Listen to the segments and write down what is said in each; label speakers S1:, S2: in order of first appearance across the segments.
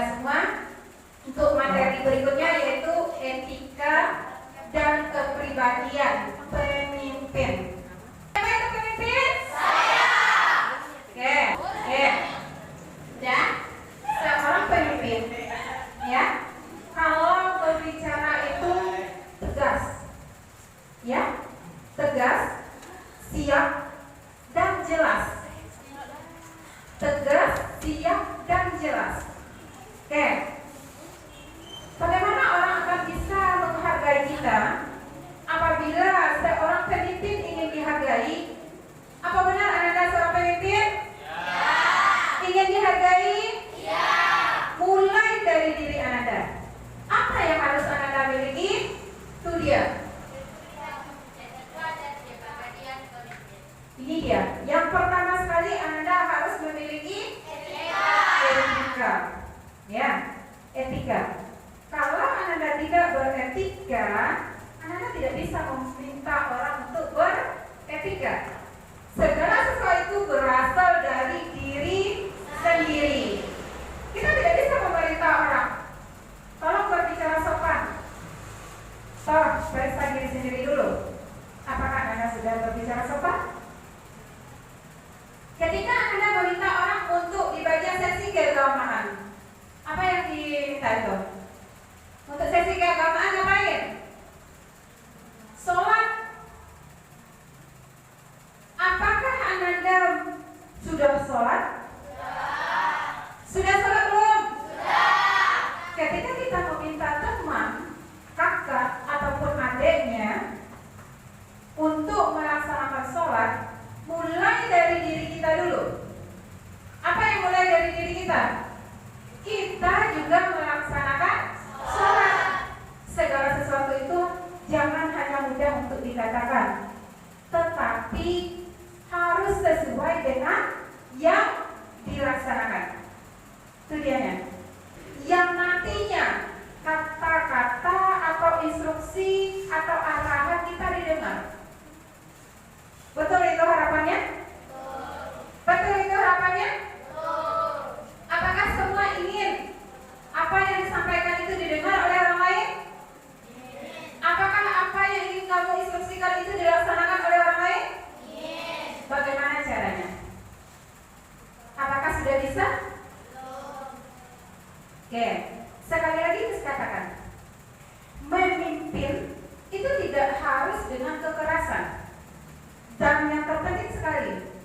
S1: semua untuk materi berikutnya, yaitu etika dan kepribadian pemimpin. Siapa itu pemimpin? Saya. Oke. Dan seorang pemimpin, ya, kalau berbicara itu tegas, ya, tegas, siap, dan jelas. Tegas, siap, dan jelas. Oke. Bagaimana orang akan bisa menghargai kita apabila seorang pemimpin ingin dihargai? Apa benar Anda seorang pemimpin? Ya. Ingin dihargai? Ya. Mulai dari diri Anda. Apa yang harus Anda miliki? Itu dia. Ini dia. Yang pertama sekali Anda harus memiliki etika. Ya, etika. Kalau Anda tidak beretika, Anda tidak bisa meminta orang untuk beretika. Segala sesuatu berasal dari diri sendiri. Kita tidak bisa memerintah orang. Tolong berbicara sopan. Periksa diri sendiri dulu. Apakah Anda sudah berbicara sopan? Ketika Anda meminta orang untuk di bagian sesi keagamaan, apa yang diminta itu? Untuk sesi keagamaan ngapain? Sholat. Apakah Anda sudah sholat? Sudah sholat belum? Sudah. Ketika kita meminta teman, kakak, ataupun adiknya untuk melaksanakan sholat, mulai dari diri kita dulu. Apa yang mulai dari diri kita? Kita juga melaksanakan sholat. Segala sesuatu itu jangan hanya mudah untuk dikatakan, tetapi harus sesuai dengan yang dilaksanakan. Itu dianya. Yang nantinya kata-kata atau instruksi atau arahan kita didengar. Betul itu harapannya? Betul itu harapannya? Apakah semua ingin apa yang disampaikan itu didengar oleh orang lain? Apakah apa yang ingin kamu instruksikan itu dilaksanakan oleh orang lain? Bagaimana caranya? Apakah sudah bisa? Oke, sekali lagi saya katakan, memimpin itu tidak harus dengan kekerasan. Dan yang terpenting sekali,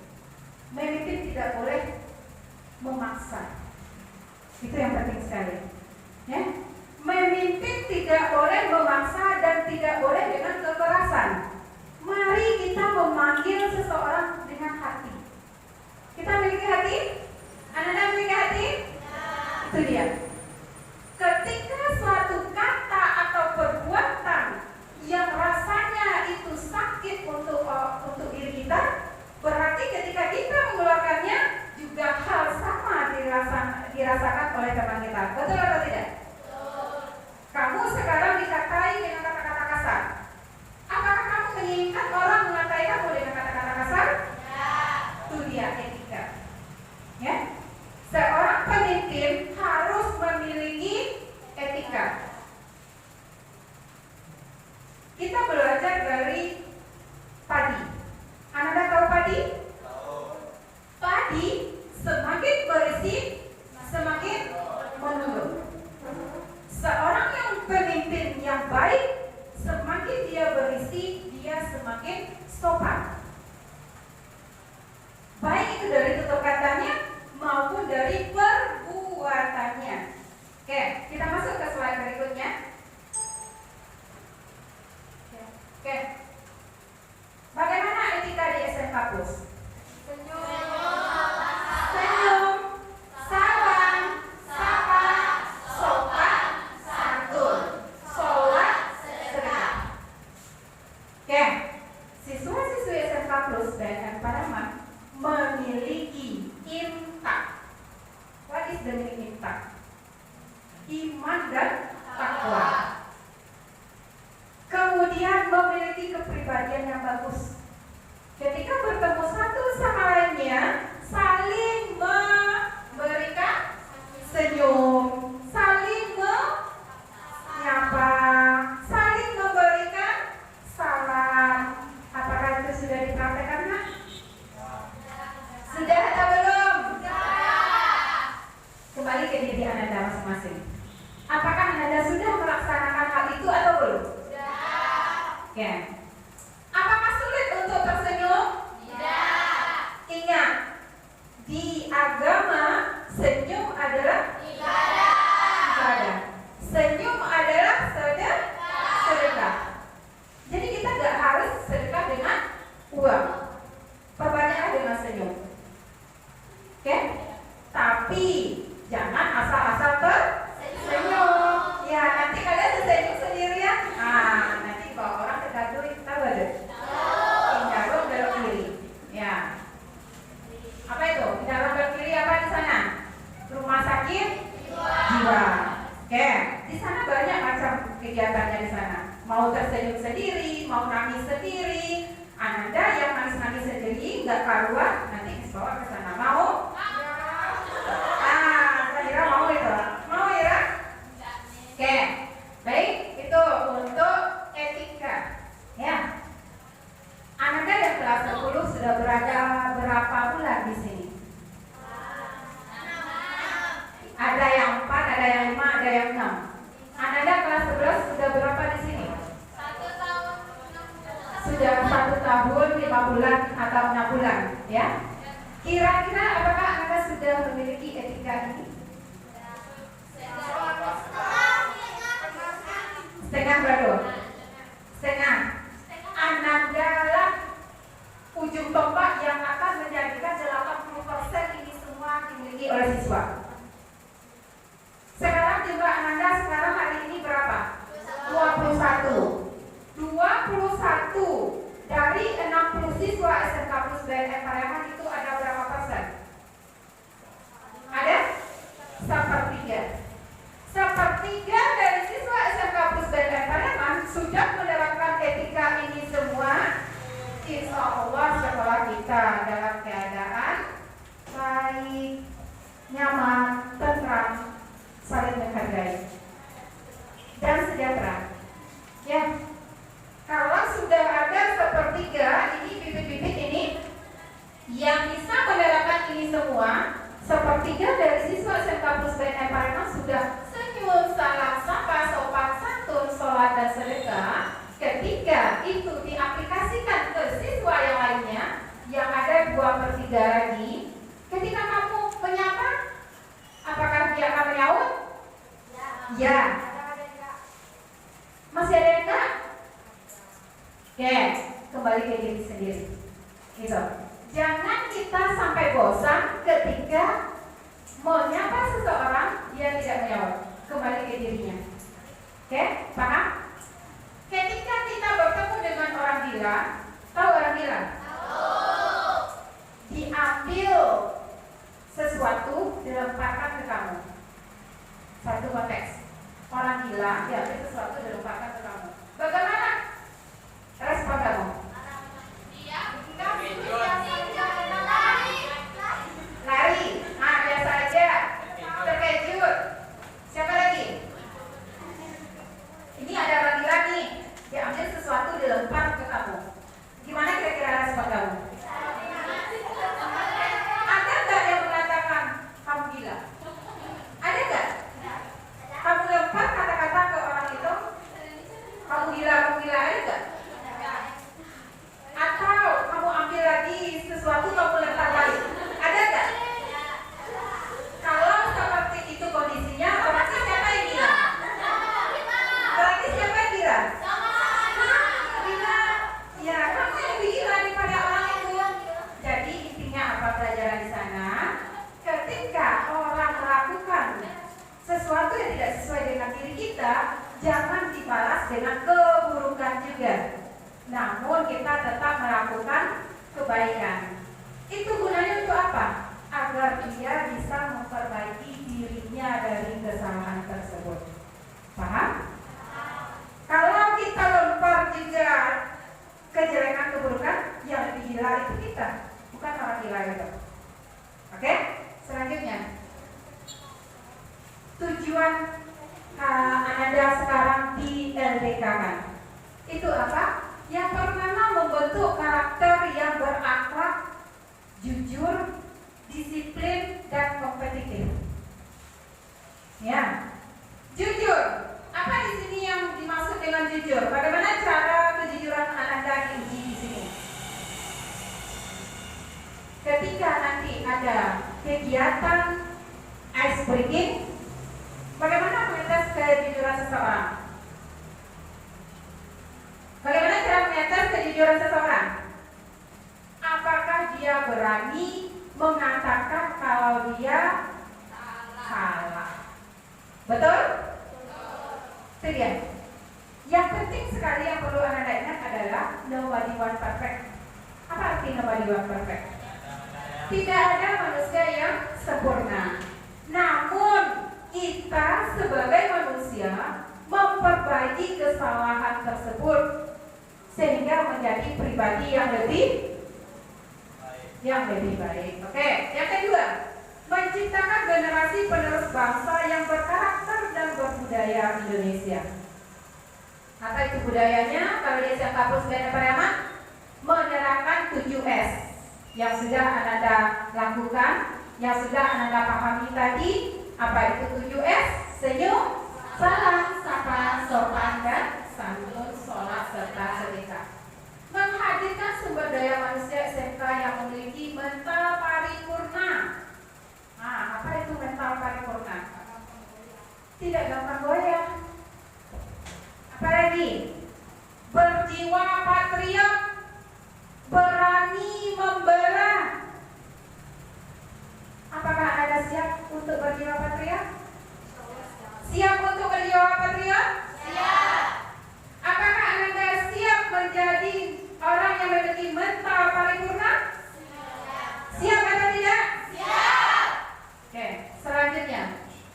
S1: memimpin tidak boleh memaksa. Itu yang penting sekali. Ya? Memimpin tidak boleh memaksa dan tidak boleh dengan kekerasan. Mari kita memanggil seseorang dengan hati. Kita memiliki hati? Anda memiliki hati? Ya. Itu dia. Ketika suatu kata atau perbuatan yang rasanya itu sakit untuk diri kita, berarti ketika kita mengeluarkannya juga hal sama dirasakan oleh teman kita. Betul atau tidak? Betul. Kamu sekarang dikatai dengan kata-kata kasar. Apakah kamu menginginkan orang mengatai kamu dengan kata-kata kasar? Ya. Itu dia etika. Ya. Seorang pemimpin harus memiliki etika. Kita belajar dari padi. Anda tahu padi? Tahu. Padi semakin berisi, semakin menurun. Seorang yang pemimpin yang baik, semakin dia berisi, dia semakin sopan. Baik itu dari tutur katanya maupun dari perbuatannya. Oke, kita masuk ke slide berikutnya. Oke. Bagaimana etika di SMK Plus? Senyum, salam, sapa, sopan, santun, sholat, sedekah. Oke, siswa-siswi SMK Plus dan Paraman memiliki intak. What is the meaning intak? Iman dan takwa. Kemudian memiliki kepribadian yang bagus. Ketika bertemu satu sama lainnya, saling memberikan senyum, Oke. Apakah sulit untuk tersenyum? Tidak. Ingat, di agama senyum adalah ibadah. Senyum adalah sedekah. Jadi kita nggak harus sedekah dengan uang. Perbanyaklah dengan senyum. Oke? Tapi jangan asal-asal tersenyum. Ya, nanti kalian tersenyum sendirian. Nanti kalau orang tegar duit, tahu ada? Pindah belok kiri. Ya. Apa itu? Pindah belok kiri apa di sana? Rumah sakit jiwa. Oke. Di sana banyak macam kegiatannya di sana. Mau tersenyum sendiri, mau nangis sendiri. Anda yang nangis-nangis sendiri nggak keluar, nanti dibawa ke sana. Mau? Saya kira mau itu. Mau ya? Oke. Baik, itu untuk etika. Ya. Anda yang kelas 10 sudah berada berapa bulan di sini? Ada yang 4, ada yang 5, ada yang 6. Anda kelas 11 sudah berapa di sini? Sudah 1 tahun 5 bulan atau 6 bulan, ya? Kira-kira apakah Anda sudah memiliki etika ini? Setengah berapa? Setengah. Anandalah ujung tombak yang akan menjadikan 80% ini semua dimiliki oleh siswa. Sekarang jumlah Ananda sekarang hari ini berapa? 21. 21 dari 60 siswa SMK Plus BNN Pariaman itu ada berapa persen? Ada? Sepertiga. Sepertiga dari siswa SMK Plus BNN Pariaman sudah menerapkan etika ini semua. Insya Allah sekolah kita dalam keadaan baik, nyaman, tentram, saling menghargai, dan sejahtera. Ya. Kalau sudah ada sepertiga, ini bibit-bibit ini yang bisa menerapkan ini semua, sepertiga dari siswa SMK Plus BNN Pariaman sudah senyum, salam sapa, sopan santun, sholat dan sedekah. Ketika itu diaplikasikan ke siswa yang lainnya, yang ada 2/3 lagi, ketika kamu menyapa, apakah dia akan menyaut? Ya. Masih ada yang enggak? Oke, kembali ke diri sendiri. Gitu. Jangan kita sampai bosan ketika menyapa seseorang dia tidak menjawab. Kembali ke dirinya. Oke, paham? Ketika kita bertemu dengan orang gila, tahu orang gila? Tahu. Diambil sesuatu dilemparkan ke kamu. Satu konteks. Orang gila diambil sesuatu dilemparkan ke kamu. Bagaimana respon kamu? Lari. Biasa aja. Terkejut. Siapa lagi? Ini ada orang gila nih. Diambil sesuatu dilempar ke kamu. Gimana kira-kira respon kamu? Ada nggak yang mengatakan kamu gila? Ada nggak? Kamu lempar kata-kata ke orang itu, kamu gila, ada nggak? Atau kamu ambil lagi sesuatu kamu lempar balik, ada nggak? Kalau seperti itu kondisinya, berarti siapa yang gila? Berarti siapa yang gila? Gila. Ya, kamu yang lebih gila daripada orang itu. Jadi intinya apa pelajaran di sana? Ketika orang melakukan sesuatu yang tidak sesuai dengan diri kita, jangan dibalas dengan keburukan juga. Namun kita tetap melakukan kebaikan. Itu gunanya untuk apa? Agar dia bisa memperbaiki dirinya dari kesalahan tersebut. Paham? Kalau kita lempar juga kejelekan keburukan, yang lebih gila itu kita, bukan orang gila itu. Oke? Selanjutnya, tujuan Anda sekarang di LDK kan? Itu apa? Yang pertama membentuk karakter yang berakhlak, jujur, disiplin, dan kompetitif. Ya, jujur. Apa di sini yang dimaksud dengan jujur? Bagaimana cara kejujuran Itu dia. Yang penting sekali yang perlu Anda ingat adalah nobody want perfect. Apa arti nobody want perfect? Tidak ada manusia yang sempurna. Namun kita sebagai manusia memperbaiki kesalahan tersebut sehingga menjadi pribadi yang lebih baik. Oke, yang kedua, menciptakan generasi penerus bangsa yang berkarakter dan berbudaya Indonesia. Apa itu budayanya? Kalau di Kampus Bina Pariaman, menerapkan 7S yang sudah Anda lakukan, yang sudah Anda pahami tadi. Apa itu 7S? Senyum, salam, sapa, sopan, dan santun, sholat, serta sedekah. Menghadirkan sumber daya manusia SMK yang memiliki mental paripurna. Nah, apa itu mental paripurna? Tidak gampang goyah. Apalagi berjiwa patriot, berani membela. Apakah Anda siap untuk berjiwa patriot? Siap untuk berjiwa patriot? Siap. Apakah Anda siap menjadi orang yang memiliki mental paripurna? Siap atau tidak? Siap. Oke, selanjutnya,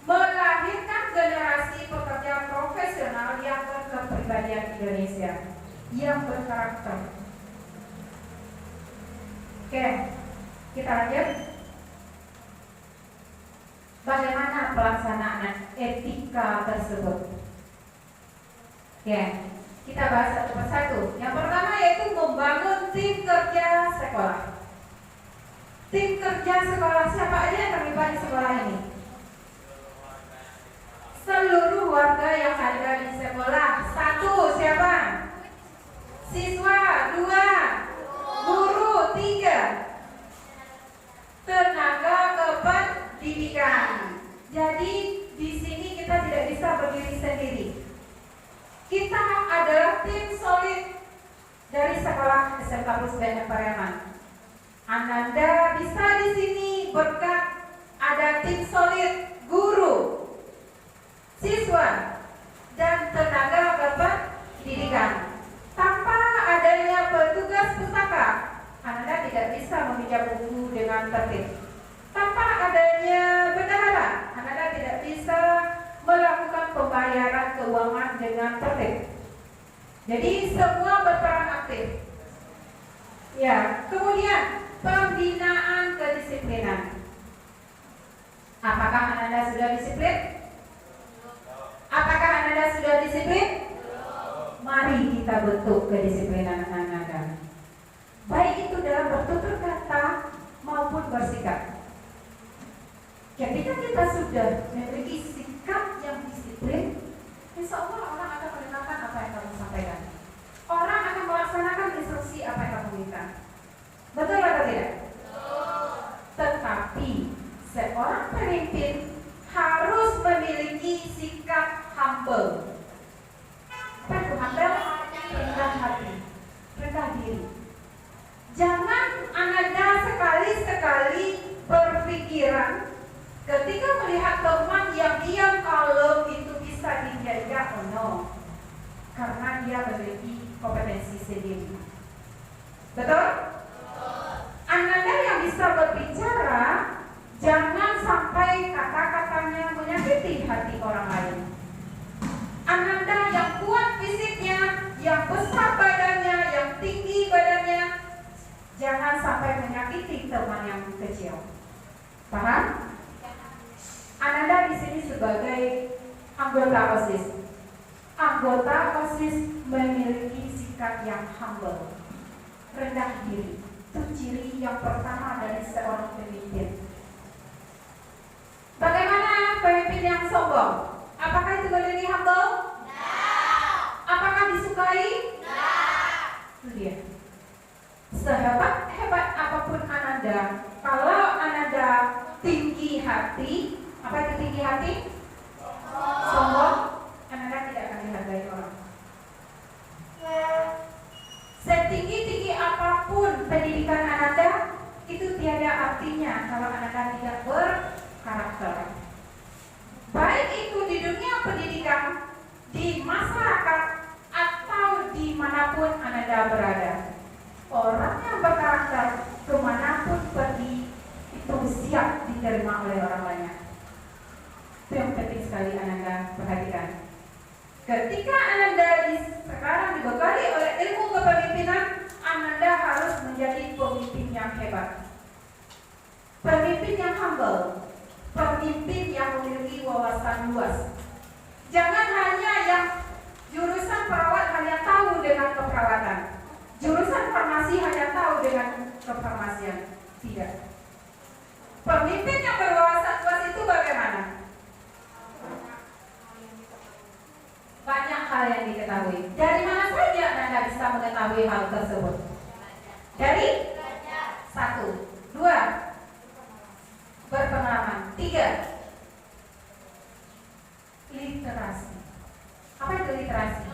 S1: melahirkan generasi pekerja profesional yang berkepribadian Indonesia, yang berkarakter. Oke, kita lanjut. Bagaimana pelaksanaan etika tersebut? Oke, kita bahas satu persatu. Yang pertama yaitu membangun tim kerja sekolah. Tim kerja sekolah, siapa aja yang terlibat di sekolah ini? Seluruh warga yang ada di sekolah. Satu, siapa? Siswa. Dua, guru. Tiga, tenaga kependidikan. Jadi di sini kita tidak bisa berdiri sendiri. Kita adalah tim solid dari sekolah SMK Plus Bina Pariaman. Anda bisa di sini berkat ada tim solid guru, siswa, dan tenaga kependidikan. Tanpa adanya petugas pustaka, Anda tidak bisa meminjam buku dengan tertib. Tanpa adanya bendahara, Anda tidak bisa melakukan pembayaran keuangan dengan tertib. Jadi semua berperan aktif. Ya, kemudian pembinaan kedisiplinan. Apakah Anda sudah disiplin? Apakah Anda sudah disiplin? Mari kita bentuk kedisiplinan Anda. Baik itu dalam bertutur kata maupun bersikap. Ketika kita sudah memiliki sikap yang disiplin, insya Allah orang akan mendengarkan apa yang kamu sampaikan. Orang akan melaksanakan instruksi apa yang kamu minta. Betul atau tidak? Tetapi seorang pemimpin harus memiliki sikap humble. Apa itu humble? Rendah hati, rendah diri. Jangan Anda sekali-sekali berpikiran ketika melihat teman yang diam kalem itu bisa dijaga, oh no, karena dia memiliki kompetensi sendiri. Betul? Anda yang bisa berbicara, jangan sampai kata-katanya menyakiti hati orang lain. Anda yang kuat fisiknya, yang besar badannya, yang tinggi badannya, jangan sampai menyakiti teman yang kecil. Paham? Anda di sini sebagai anggota OSIS. Anggota OSIS memiliki sikap yang humble, rendah diri. Itu ciri yang pertama dari seorang pemimpin. Bagaimana pemimpin yang sombong? Apakah itu memiliki humble? Nah. Apakah disukai? Nah. Itu dia. Sehebat-hebat apapun Anda, kalau Anda tinggi hati, apa itu tinggi hati? Sombong, Anda tidak akan dihargai orang. Setinggi-tinggi apapun pendidikan Anda, itu tiada artinya kalau Anda tidak berkarakter. Baik itu di dunia pendidikan, di Ananda berada. Orang yang berkarakter kemanapun pergi itu siap diterima oleh orang banyak. Itu yang penting sekali Ananda perhatikan. Ketika Ananda sekarang dibekali oleh ilmu kepemimpinan, Ananda harus menjadi pemimpin yang hebat, pemimpin yang humble, pemimpin yang memiliki wawasan luas. Jangan hanya yang jurusan perawat hanya tahu dengan keperawatan, jurusan farmasi hanya tahu dengan kefarmasian. Tidak. Pemimpin yang berwawasan luas itu bagaimana? Banyak hal yang diketahui. Dari mana saja Anda bisa mengetahui hal tersebut? Dari? Satu, dua, berpengalaman. Tiga, literasi. Apa itu literasi?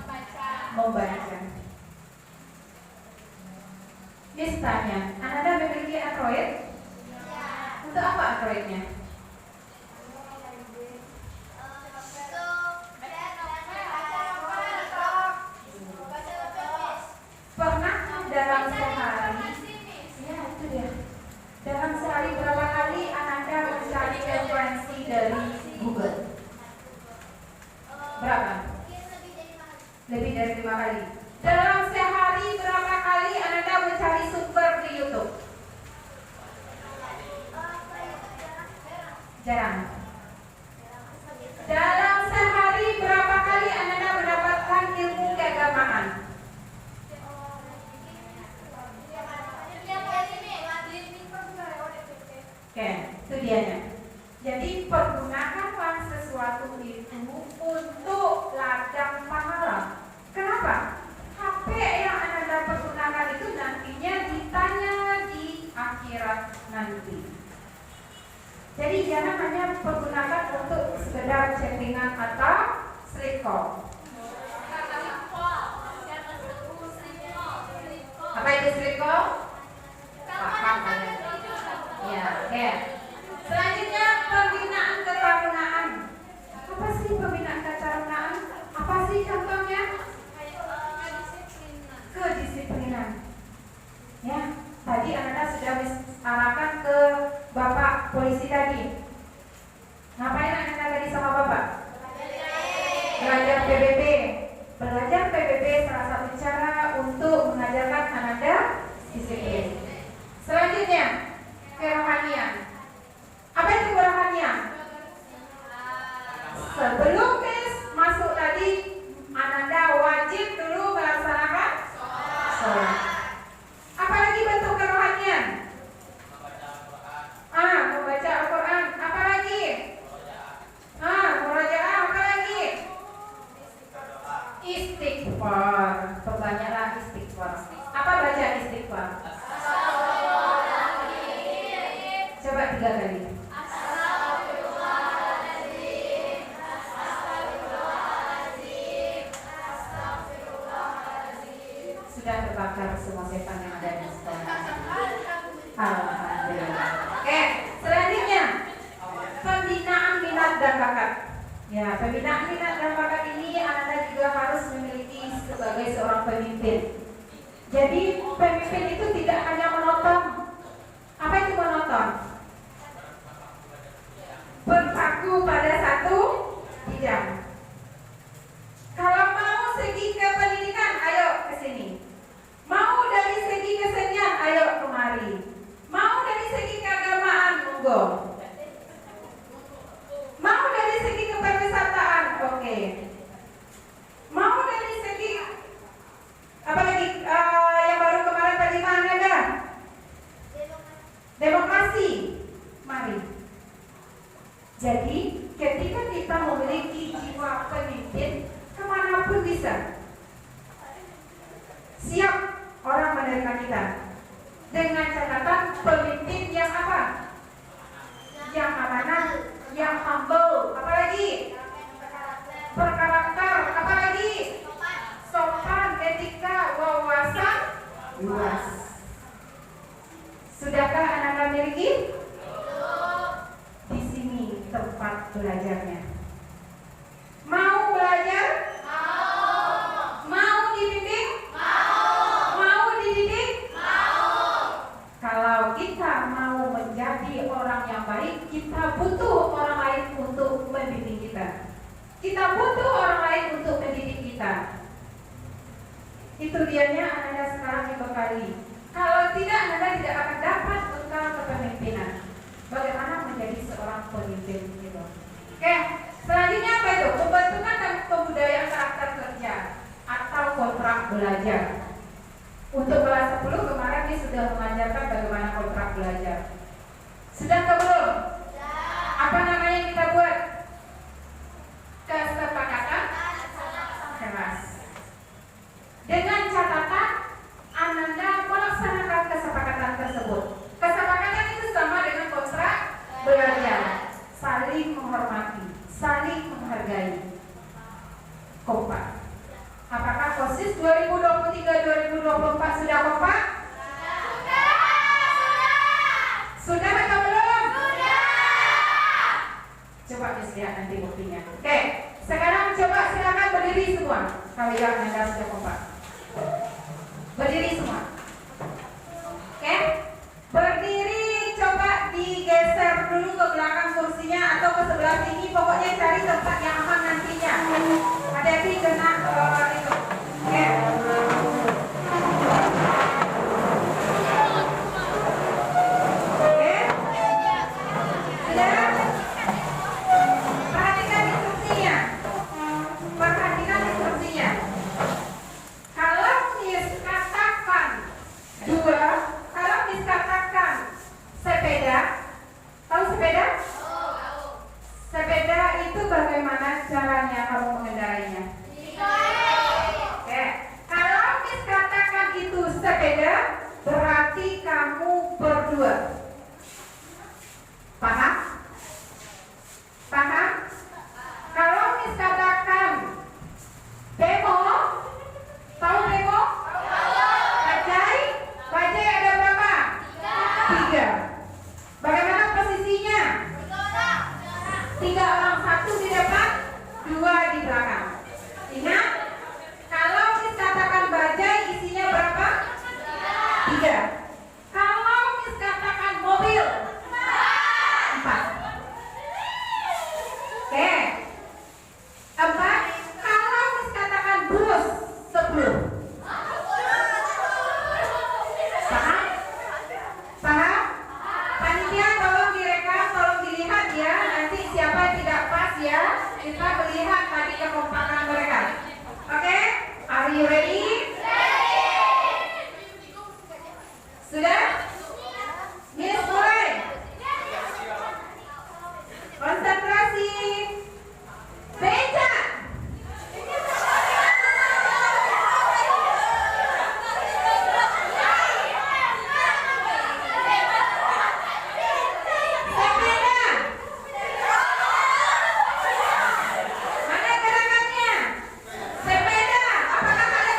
S1: Membaca. Misalnya, Anda memiliki Android? Untuk apa Androidnya? Pernah dalam sehari? Ya, itu dia. Dalam sehari berapa kali Anda mencari referensi dari Google? Berapa? Lebih dari 5 kali. Dalam sehari berapa kali Anda mencari sumber di YouTube? Jarang. Dalam sehari berapa kali Anda mendapatkan ilmu keagamaan? Oke, itu dianya. Jadi pergunakanlah sesuatu itu untuk ladang pahala. Kenapa? HP yang Anda pergunakan itu nantinya ditanya di akhirat nanti. Jadi jangan hanya pergunakan untuk sekedar chattingan atau sleep call. Apa itu sleep call? Paham kan? Ya, oke. Selanjutnya pembinaan ketarunaan. Apa sih pembinaan ketarunaan? Apa sih contohnya? Kedisiplinan. Ya, tadi Anda sudah arahkan ke Bapak polisi tadi. Ngapain Anda tadi sama Bapak? Belajar PBB. Belajar PBB salah satu cara untuk mengajarkan Anda disiplin. Selanjutnya, kerohanian. Apa itu kerohanian? Sebelum masuk tadi, Anda wajib dulu melaksanakan sholat. Apalagi bentuk kerohanian? Membaca Al-Quran. Apalagi? Murajaah. Apalagi? Istighfar. Perbanyaklah istighfar. Apa baca istighfar? Coba 3 kali. Astagfirullahaladzim. Astagfirullahaladzim. Astagfirullahaladzim. Sudah terbakar semua setan yang ada di sekolah. Alhamdulillah. Oke, selanjutnya pembinaan minat dan bakat. Ya, pembinaan minat dan bakat ini Anda juga harus memiliki sebagai seorang pemimpin. Jadi pemimpin itu tidak hanya menonton. Apa itu menonton? Berpaku pada satu bidang. Kalau mau segi kependidikan, ayo ke sini. Mau dari segi kesenian, ayo kemari. Mau dari segi keagamaan, monggo. Mau dari segi kepariwisataan, oke. Mau dari segi apalagi yang baru kemarin tadi mana ada? Demokrasi. Mari. Jadi ketika kita memiliki jiwa pemimpin, kemanapun bisa. Siap orang menerima kita. Dengan catatan pemimpin yang apa? Yang amanah, yang humble, apalagi? Berkarakter, apalagi? Sopan, etika, wawasan luas. Sudahkah Anda miliki? Di sini tempat belajarnya. Mau belajar? Mau. Mau dibimbing? Mau. Kita butuh orang lain untuk mendidik kita. Itu dianya Anda sekarang dibekali. Kalau tidak, Anda tidak akan dapat bekal kepemimpinan. Bagaimana menjadi seorang pemimpin gitu. Oke, selanjutnya apa itu? Pembentukan dan pembudayaan karakter kerja atau kontrak belajar. Untuk kelas 10 kemarin dia sudah mengajarkan bagaimana kontrak belajar. Sudah ke belum? Apa namanya kita buat? Kesepakatan keras. Dengan catatan Anda melaksanakan kesepakatan tersebut. Kesepakatan itu sama dengan kontrak belajar. Saling menghormati, saling menghargai. Kompak. Apakah KOSIS 2023-2024 sudah kompak? Sudah atau belum? Coba lihat nanti buktinya. Oke, sekarang coba silakan berdiri semua. Kalau ya Anda sudah kompak. Berdiri semua. Oke, berdiri. Coba digeser dulu ke belakang kursinya atau ke sebelah sini. Pokoknya cari tempat yang aman nantinya. Hati-hati kena itu. Oke. Bagaimana caranya kamu mengendarainya? Oke. Kalau Miss katakan itu sepeda, berarti kamu berdua. Paham? Paham? Kalau Miss katakan bemo, tahu bemo? Bajai? Bajai ada berapa? 3. Bagaimana posisinya? 3 orang, 1 di depan, 2 di belakang. Ingat, kalau dikatakan bajai isinya berapa? 3. Kalau dikatakan mobil, 4. Oke. 4. Kalau dikatakan bus, 10. Paham? Paham? Panitia tolong direkam, tolong dilihat ya. Nanti siapa yang tidak pas ya, kita melihat tadi kekompakan mereka. Oke? Are you ready? Sudah? Miss mulai. Konsentrasi. Beca. Sepeda. Apakah kalian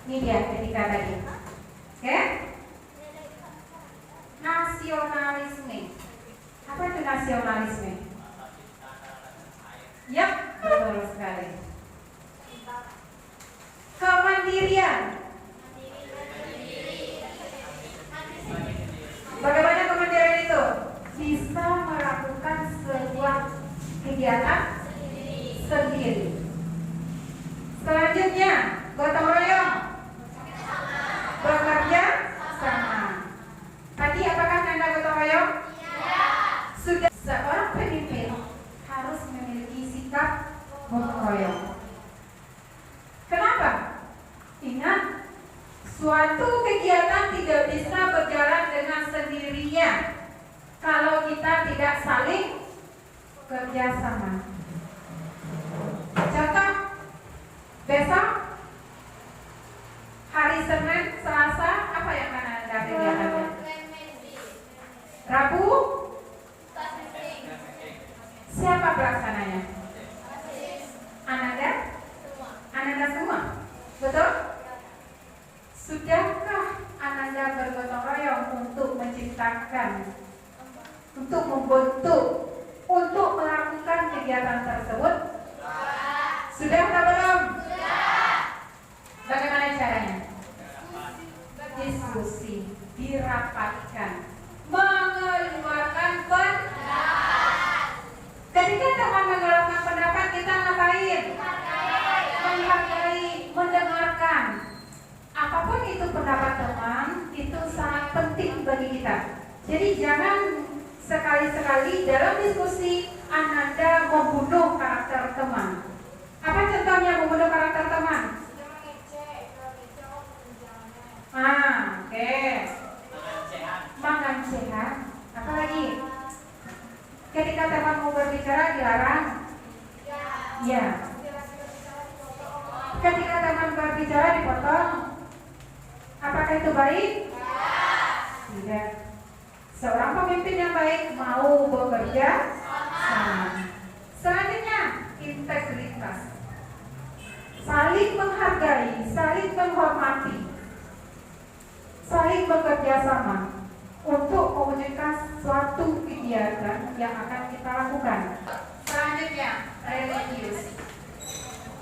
S1: Ini dia ketika tadi. Oke? Nasionalisme. Apa itu nasionalisme? Yap, betul sekali. Kemandirian. Bagaimana kemandirian itu? Bisa melakukan sebuah kegiatan sendiri. Selanjutnya, gotong royong. Bekerja sama. Tadi apakah Anda gotong royong? Iya. Sudah. Seorang pemimpin harus memiliki sikap gotong royong. Kenapa? Ingat, suatu kegiatan tidak bisa berjalan dengan sendirinya kalau kita tidak saling kerjasama. Contoh, besok hari Senin, Selasa, apa yang akan Anda kerjakan? Rabu, siapa pelaksananya? Ananda semua, betul? Sudahkah Ananda bergotong royong untuk menciptakan, untuk membentuk, untuk melakukan kegiatan tersebut? Sudah atau belum? Sudah. Bagaimana caranya? Diskusi, dirapatkan, mengeluarkan pendapat. Ketika teman mengeluarkan pendapat, kita ngapain? Menghargai, mendengarkan. Apapun itu pendapat teman, itu sangat penting bagi kita. Jadi jangan sekali-sekali dalam diskusi Ananda membunuh karakter teman. Apa contohnya membunuh karakter teman? Oke. Makan sehat. Apa lagi? Ketika teman mau berbicara dilarang? Ya. Ketika teman berbicara dipotong? Apakah itu baik? Tidak. Seorang pemimpin yang baik mau bekerja sama. Selanjutnya, integritas. Saling menghargai, saling menghormati, saling bekerja sama untuk mewujudkan suatu kegiatan yang akan kita lakukan. Selanjutnya, religius.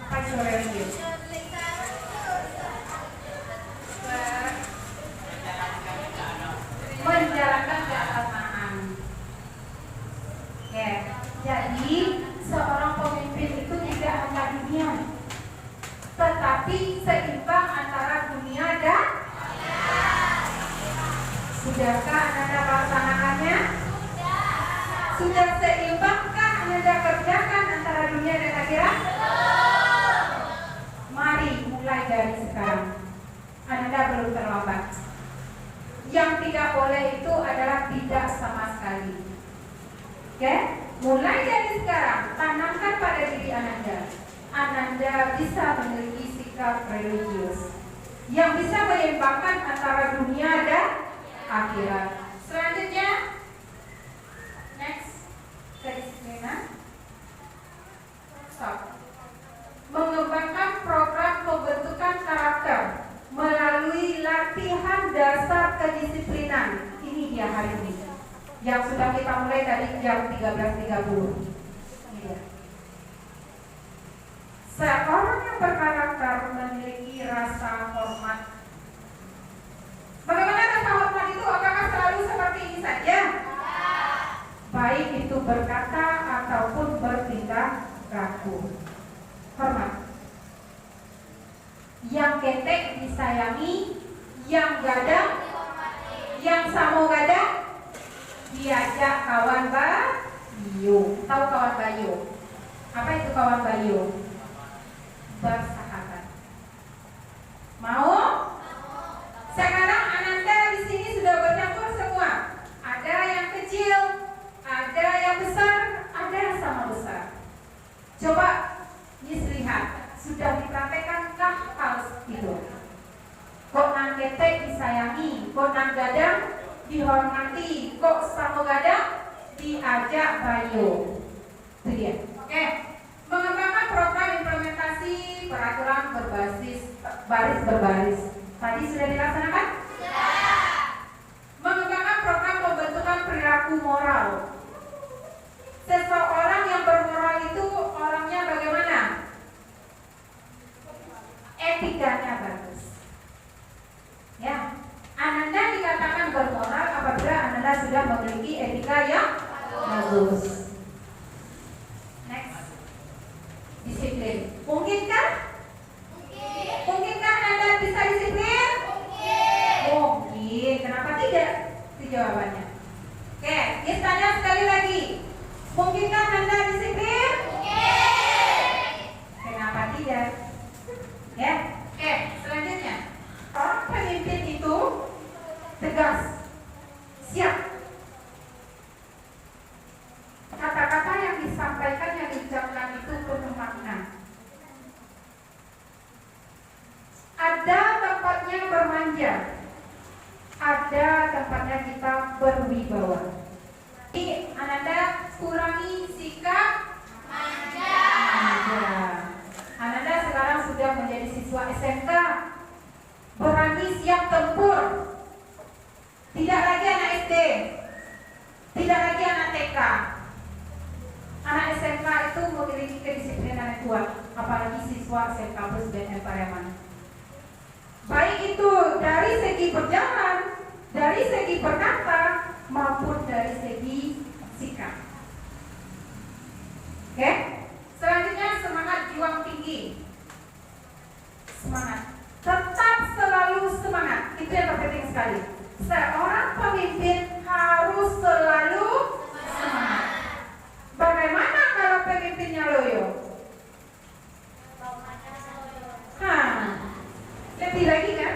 S1: Apa itu religius? Menjalankan keagamaan. Oke, jadi seorang pemimpin itu tidak hanya dunia, tetapi seimbang antara dunia dan sudahkah Anda melaksanakannya? Sudah seimbangkah Anda kerjakan antara dunia dan akhirat? Mari mulai dari sekarang. Anda belum terlambat. Yang tidak boleh itu adalah tidak sama sekali. Oke? Mulai dari sekarang, tanamkan pada diri Ananda bisa memiliki sikap religius yang bisa menyeimbangkan antara dunia dan akhirat. Selanjutnya, next, kedisiplinan. Stop. Mengembangkan program pembentukan karakter melalui latihan dasar kedisiplinan. Ini dia hari ini yang sudah kita mulai tadi jam 13.30. Ini dia. Seorang yang berkarakter memiliki rasa hormat. Bagaimana rasa hormat itu? Apakah selalu seperti ini saja? Baik itu berkata ataupun bertindak laku. Hormat. Yang ketek disayangi, yang gadang, yang samo gadang, diajak kawan bayu. Tahu kawan bayu? Apa itu kawan bayu? Bersahabat. Mau? Sekarang Ananda di sini sudah bercampur semua. Ada yang kecil, ada yang besar, ada yang sama besar. Coba lihat, sudah dipraktekkah hal itu? Kok nang ketek disayangi, kok nang gadang dihormati, kok sama gadang diajak bayu. Itu dia. Oke. Mengembangkan program implementasi peraturan berbasis baris berbaris. Tadi sudah dilaksanakan? Mengembangkan program pembentukan perilaku moral. Seseorang yang bermoral itu orangnya bagaimana? Etikanya bagus. Ya, Ananda dikatakan bermoral apabila Ananda sudah memiliki etika yang bagus. Next, disiplin. Mungkinkah? Mungkinkah Ananda bisa disiplin? Mungkin. Kenapa tidak? Itu jawabannya. Oke, kita tanya sekali lagi. Mungkinkah Anda disiplin? Mungkin. Kenapa tidak? Ya. Oke, selanjutnya. Orang pemimpin itu tegas, siap. Kata-kata yang disampaikan, yang diucapkan itu penuh makna. Ada tempatnya bermanja, ada tempatnya kita berwibawa. Jadi Ananda kurangi sikap manja. Ananda sekarang sudah menjadi siswa SMK, berani siap tempur. Tidak lagi anak SD, tidak lagi anak TK. Anak SMK itu memiliki kedisiplinan yang kuat, apalagi siswa SMK Plus dan Pariaman. Baik itu dari segi berjalan, dari segi berkata, maupun dari segi sikap. Oke? Selanjutnya semangat juang tinggi. Semangat. Tetap selalu semangat. Itu yang terpenting sekali. Seorang pemimpin harus selalu semangat. Bagaimana kalau pemimpinnya loyo? Lebih lagi kan?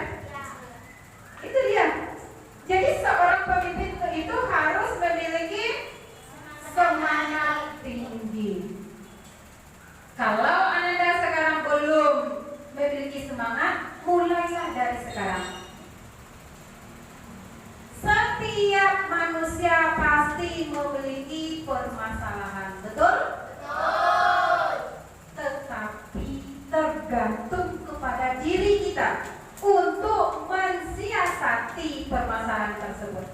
S1: Itu dia. Jadi seorang pemimpin itu harus memiliki semangat tinggi. Kalau Anda sekarang belum memiliki semangat, mulailah dari sekarang. Setiap manusia pasti memiliki permasalahan, betul? Betul. Tetapi tergantung kepada diri kita untuk mensiasati permasalahan tersebut.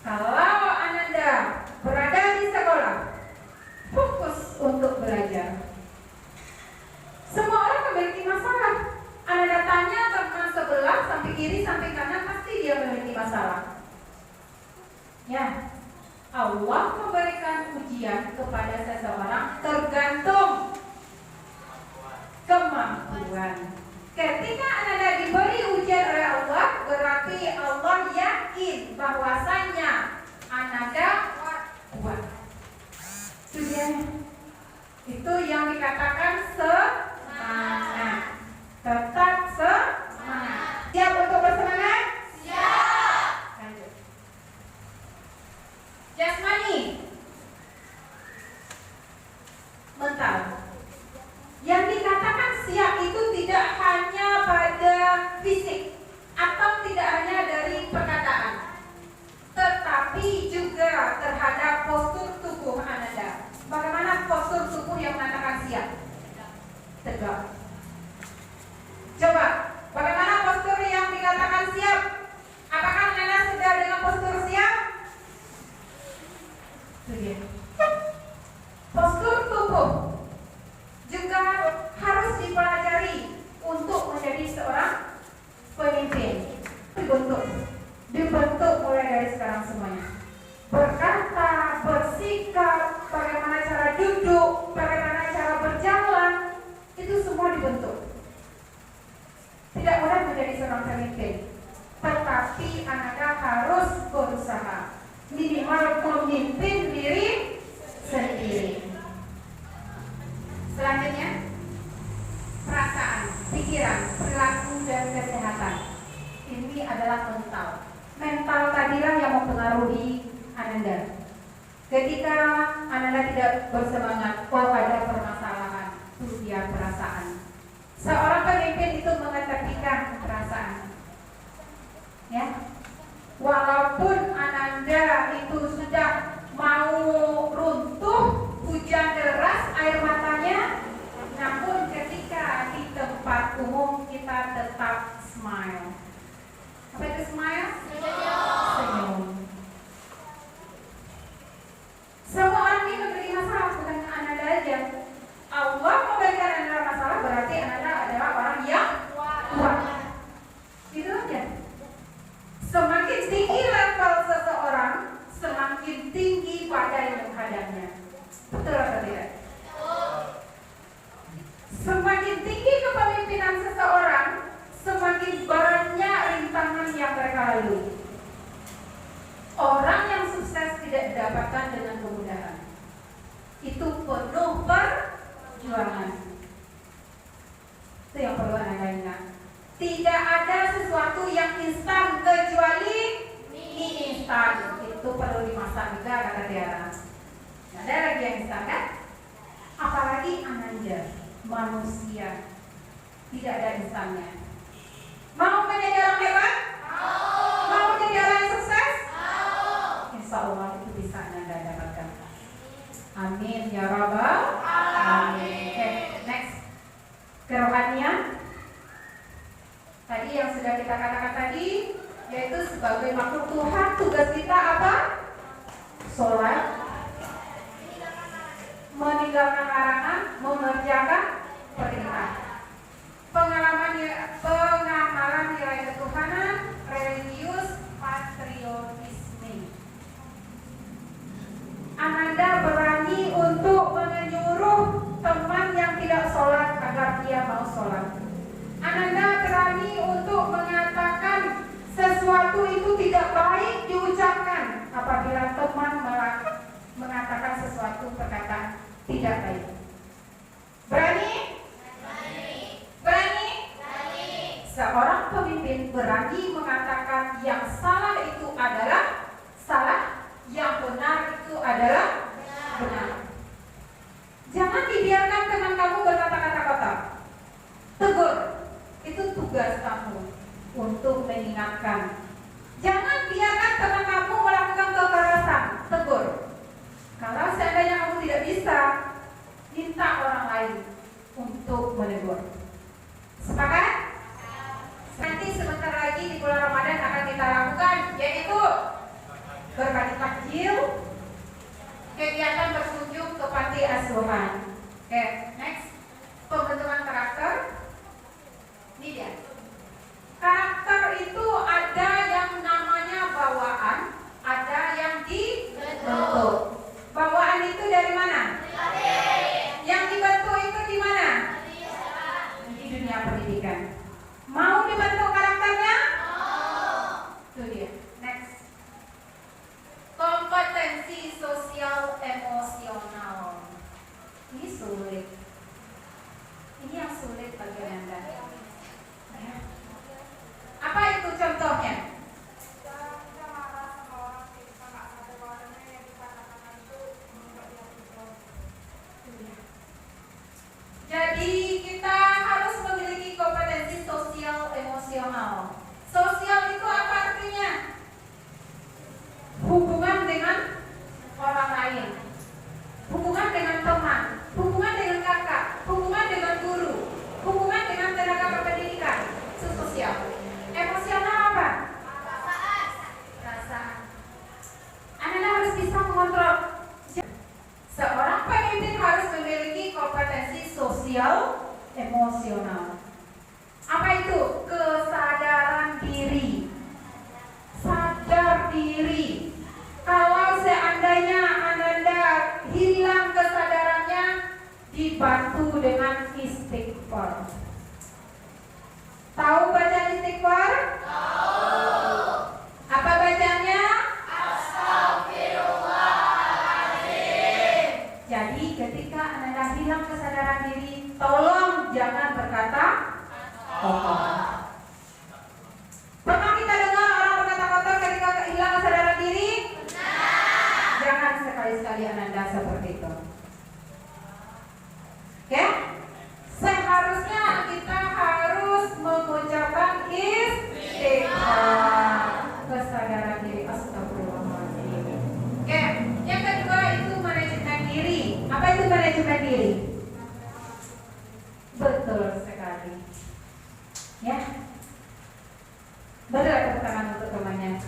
S1: Kalau Ananda berada di sekolah, fokus untuk belajar. Semua orang memiliki masalah. Ananda tanya teman sebelah, sampai kiri, sampai kanan, pasti dia memiliki masalah. Ya, Allah memberikan ujian kepada seseorang tergantung kemampuan. Ketika Anda diberi ujian oleh Allah, berarti Allah yakin bahwasanya Anda kuat. Itu dia. Itu yang dikatakan semangat. Tetap semangat. Siap untuk bersemangat? Siap. Lanjut. Jasmani, mental. Yang dikatakan siap itu tidak hanya pada fisik atau tidak hanya dari perkataan, tetapi juga terhadap postur tubuh Anda. Bagaimana postur tubuh yang mengatakan siap? Tegak. Coba, bagaimana postur yang dikatakan siap? Apakah Anda sudah dengan postur siap? Itu dia. Postur tubuh juga harus dipelajari untuk menjadi seorang pemimpin. Dibentuk mulai dari sekarang semuanya. Berkata, bersikap, bagaimana cara duduk, bagaimana cara berjalan, itu semua dibentuk. Tidak mudah menjadi seorang pemimpin, tetapi Anda harus berusaha minimal memimpin diri sendiri. Selanjutnya, perasaan, pikiran, perilaku, dan kesehatan. Ini adalah mental. Mental tadilah yang mempengaruhi Anda. Ketika Anda tidak bersemangat, ada permasalahan, itu dia perasaan. Seorang pemimpin itu mengetepikan perasaan. Ya, walaupun Anda itu sudah mau runtuh, hujan deras, air matanya, namun ketika di tempat umum lalui. Orang yang sukses tidak didapatkan dengan kemudahan. Itu penuh perjuangan. Itu yang perlu Anda ingat. Tidak ada sesuatu yang instan kecuali mie instan. Itu perlu dimasak juga, kata Tiara. Nah, ada lagi yang instan kan? Apalagi Ananda, manusia. Tidak ada instannya. Mau menjadi orang hebat? Mau menjadi orang yang sukses? Insya Allah itu bisa Anda dapatkan. Amin ya Rabbal Alamin. Okay, next. Kerohanian. Tadi yang sudah kita katakan tadi, yaitu sebagai makhluk Tuhan, tugas kita apa? Sholat, meninggalkan larangan, mengerjakan perintah. Pengamalan nilai ketuhanan, religius, patriotisme. Ananda berani untuk menyuruh teman yang tidak sholat agar dia mau sholat. Ananda berani untuk mengatakan sesuatu itu tidak baik diucapkan apabila teman mengatakan sesuatu perkataan tidak baik. Berani? Berani? Seorang pemimpin berani mengatakan yang salah itu adalah salah, yang benar itu adalah benar. Jangan dibiarkan teman kamu berkata-kata kotor. Tegur. Itu tugas kamu untuk mengingatkan. Jangan biarkan teman kamu melakukan kekerasan. Tegur. Kalau seandainya kamu tidak bisa, minta orang lain untuk menegur. Sepakat? Nanti sebentar lagi di bulan Ramadan akan kita lakukan, yaitu berbagi takjil, kegiatan berkunjung ke panti asuhan. Oke, next. Pembentukan karakter. Ini dia. Karakter itu ada yang namanya bawaan, ada yang dibentuk. Bawaan itu dari mana? Yang dibentuk itu di mana? Di dunia pendidikan. Mau dibentuk karakternya? Itu dia. Next. Kompetensi sosial emosional. Ini sulit. Ini yang sulit bagi Anda. Apa itu contohnya? Jadi kita harus memiliki kompetensi sosial emosional. Sosial itu apa artinya? Hubungan dengan orang lain, hubungan dengan teman, hubungan dengan kakak, hubungan dengan guru, hubungan dengan tenaga kependidikan. Itu sosial. Emosional apa? Perasaan. Anda harus bisa mengontrol. Seorang pemimpin harus memiliki kompetensi sosial emosional. Apa itu? Kesadaran diri. Sadar diri. Kalau seandainya Ananda hilang kesadarannya, dibantu dengan istighfar. Tahu baca istighfar? Tahu. Apa bacanya? Astagfirullahaladzim. Jadi ketika Anda hilang kesadaran diri, tolong jangan berkata kotor. Pernah kita dengar orang berkata kotor ketika hilang kesadaran diri? Benar. Jangan sekali-sekali Anda seperti itu. Oke? Seharusnya kita harus mengucapkan istighfar. Kesadaran diri. Astagfirullahaladzim. Oke, yang kedua itu manajemen diri. Apa itu manajemen diri? Betul sekali. Ya. Betul, tepuk tangan untuk temannya.